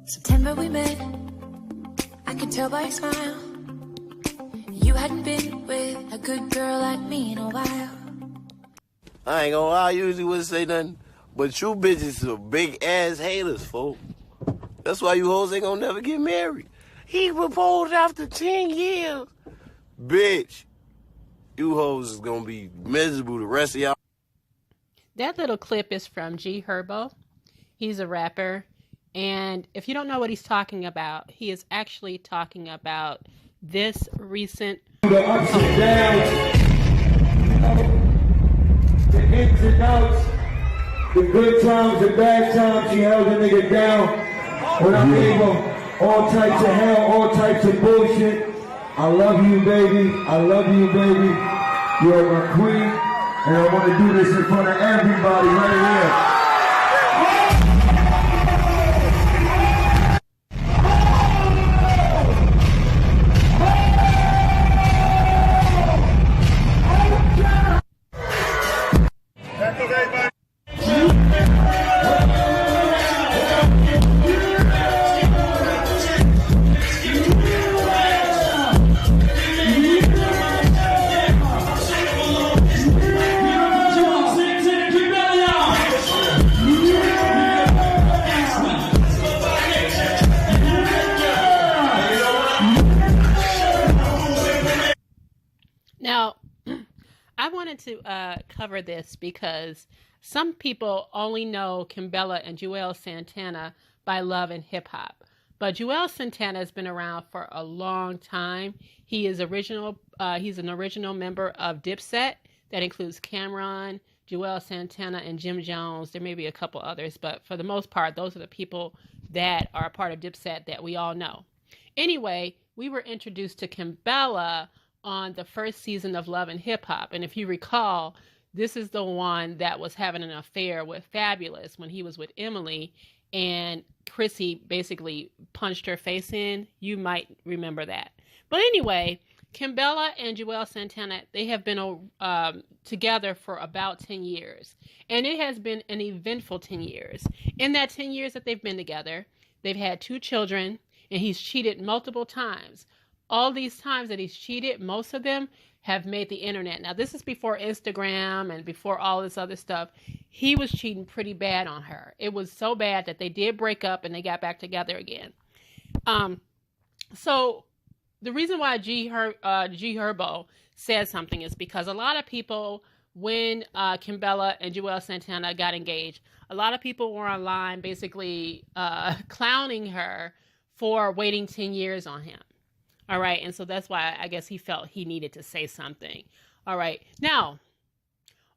September we met, I could tell by your smile. You hadn't been with a good girl like me in a while. I ain't gonna lie, I usually wouldn't say nothing, but you bitches are big ass haters, folks. That's why you hoes ain't gonna never get married. He proposed after 10 years. Bitch, you hoes is gonna be miserable the rest of y'all. That little clip is from G Herbo. He's a rapper. And if you don't know what he's talking about, he is actually talking about this recent... The ups and downs, the ins and outs, the good times, the bad times, she held a nigga down. When I gave him all types of hell, all types of bullshit. I love you, baby. I love you, baby. You are my queen. And I want to do this in front of everybody right here. Now, I wanted to cover this because some people only know Kimbella and Juelz Santana by love and hip hop. But Juelz Santana has been around for a long time. He's an original member of Dipset. That includes Cameron, Juelz Santana, and Jim Jones. There may be a couple others, but for the most part, those are the people that are a part of Dipset that we all know. Anyway, we were introduced to Kimbella on the first season of Love and Hip Hop. And if you recall, this is the one that was having an affair with Fabulous when he was with Emily, and Chrissy basically punched her face in. You might remember that. But anyway, Kimbella and Juelz Santana, they have been together for about 10 years. And it has been an eventful 10 years. In that 10 years that they've been together, they've had 2 children, and he's cheated multiple times. All these times that he's cheated, most of them have made the internet. Now, this is before Instagram and before all this other stuff. He was cheating pretty bad on her. It was so bad that they did break up and they got back together again. So the reason why G Herbo said something is because a lot of people, when Kimbella and Juelz Santana got engaged, a lot of people were online basically clowning her for waiting 10 years on him. All right. And so that's why I guess he felt he needed to say something. All right. Now,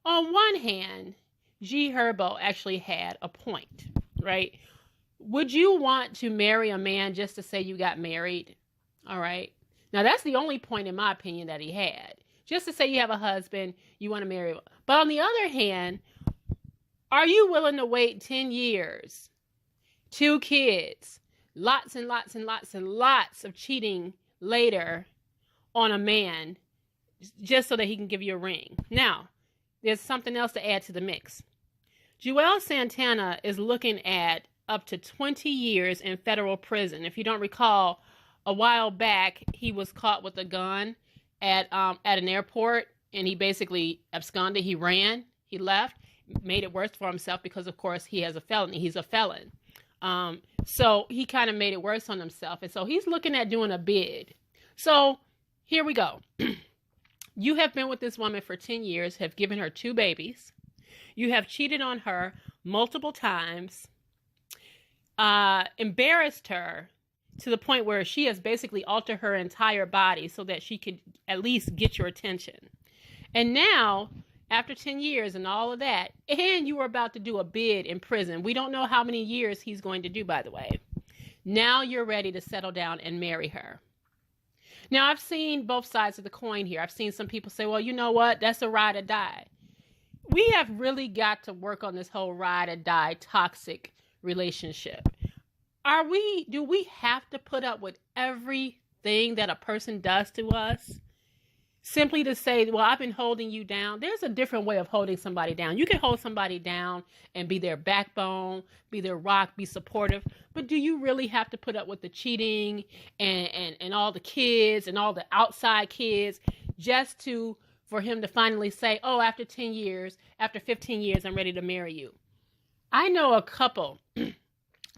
on one hand, G Herbo actually had a point, right? Would you want to marry a man just to say you got married? All right. Now, that's the only point, in my opinion, that he had. Just to say you have a husband, you want to marry him. But on the other hand, are you willing to wait 10 years, 2 kids, lots and lots and lots and lots of cheating later on a man just so that he can give you a ring? Now, there's something else to add to the mix. Juelz Santana is looking at up to 20 years in federal prison. If you don't recall, a while back, he was caught with a gun at an airport, and he basically absconded. He ran, he left, made it worse for himself because, of course, he has a felony. He's a felon. So he kind of made it worse on himself. And so he's looking at doing a bid. So here we go. You have been with this woman for 10 years, have given her 2 babies. You have cheated on her multiple times, embarrassed her to the point where she has basically altered her entire body so that she could at least get your attention. And now, after 10 years and all of that, and you were about to do a bid in prison. We don't know how many years he's going to do, by the way. Now you're ready to settle down and marry her. Now, I've seen both sides of the coin here. I've seen some people say, well, you know what? That's a ride or die. We have really got to work on this whole ride or die toxic relationship. Do we have to put up with everything that a person does to us? simply to say, well, I've been holding you down. There's a different way of holding somebody down. You can hold somebody down and be their backbone, be their rock, be supportive. But do you really have to put up with the cheating and all the kids and all the outside kids just for him to finally say, oh, after 10 years, after 15 years, I'm ready to marry you? I know a couple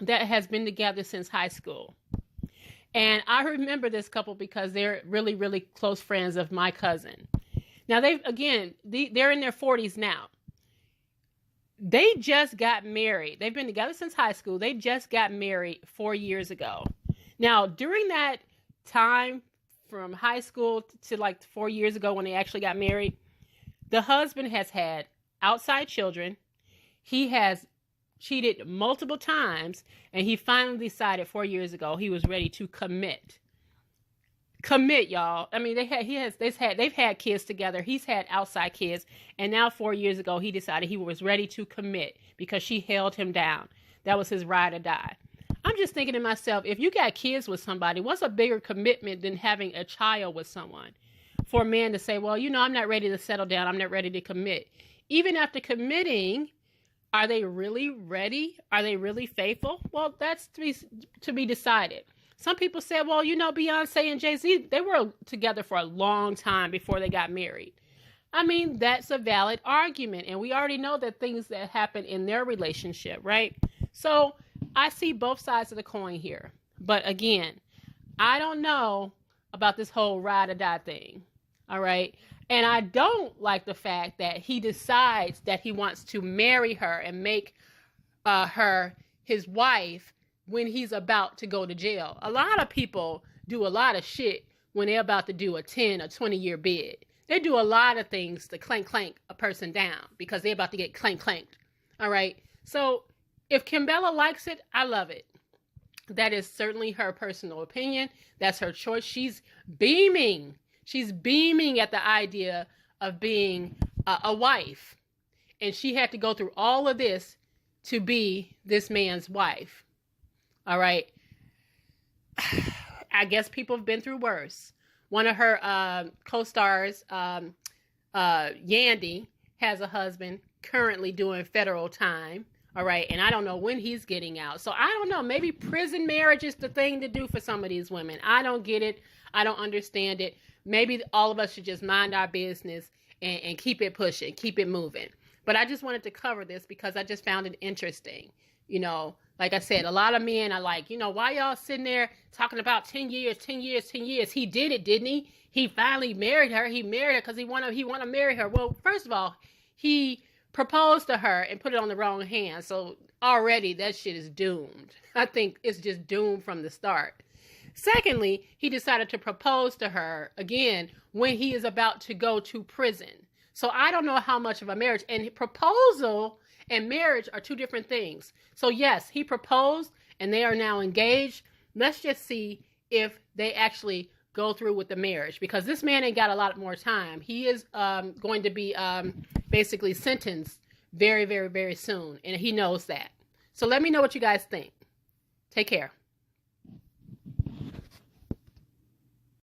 that has been together since high school. And I remember this couple because they're really, really close friends of my cousin. Now, they're in their 40s now. They just got married. They've been together since high school. They just got married 4 years ago. Now, during that time from high school to like 4 years ago when they actually got married, the husband has had outside children. He has cheated multiple times, and he finally decided 4 years ago he was ready to commit. Commit, y'all. I mean, they've had kids together. He's had outside kids, and now 4 years ago he decided he was ready to commit because she held him down. That was his ride or die. I'm just thinking to myself, if you got kids with somebody, what's a bigger commitment than having a child with someone? For a man to say, well, I'm not ready to settle down. I'm not ready to commit. Even after committing, are they really ready? Are they really faithful? Well, that's to be decided. Some people say, well, Beyonce and Jay-Z, they were together for a long time before they got married. I mean, that's a valid argument. And we already know that things that happen in their relationship, right? So I see both sides of the coin here. But again, I don't know about this whole ride or die thing. All right. And I don't like the fact that he decides that he wants to marry her and make her his wife when he's about to go to jail. A lot of people do a lot of shit when they're about to do a 10 or 20-year bid. They do a lot of things to clank a person down because they're about to get clanked. All right. So if Kimbella likes it, I love it. That is certainly her personal opinion. That's her choice. She's beaming. She's beaming at the idea of being a wife. And she had to go through all of this to be this man's wife. All right. I guess people have been through worse. One of her co-stars, Yandy, has a husband currently doing federal time. All right. And I don't know when he's getting out. So I don't know. Maybe prison marriage is the thing to do for some of these women. I don't get it. I don't understand it. Maybe all of us should just mind our business and keep it pushing, keep it moving. But I just wanted to cover this because I just found it interesting. Like I said, a lot of men are like, why y'all sitting there talking about 10 years? He did it, didn't he? He finally married her. He married her because he want to marry her. Well, first of all, he proposed to her and put it on the wrong hand. So already that shit is doomed. I think it's just doomed from the start. Secondly, he decided to propose to her again when he is about to go to prison. So I don't know how much of a marriage, and proposal and marriage are two different things. So yes, he proposed and they are now engaged. Let's just see if they actually go through with the marriage, because this man ain't got a lot more time. He is going to be basically sentenced very, very, very soon. And he knows that. So let me know what you guys think. Take care.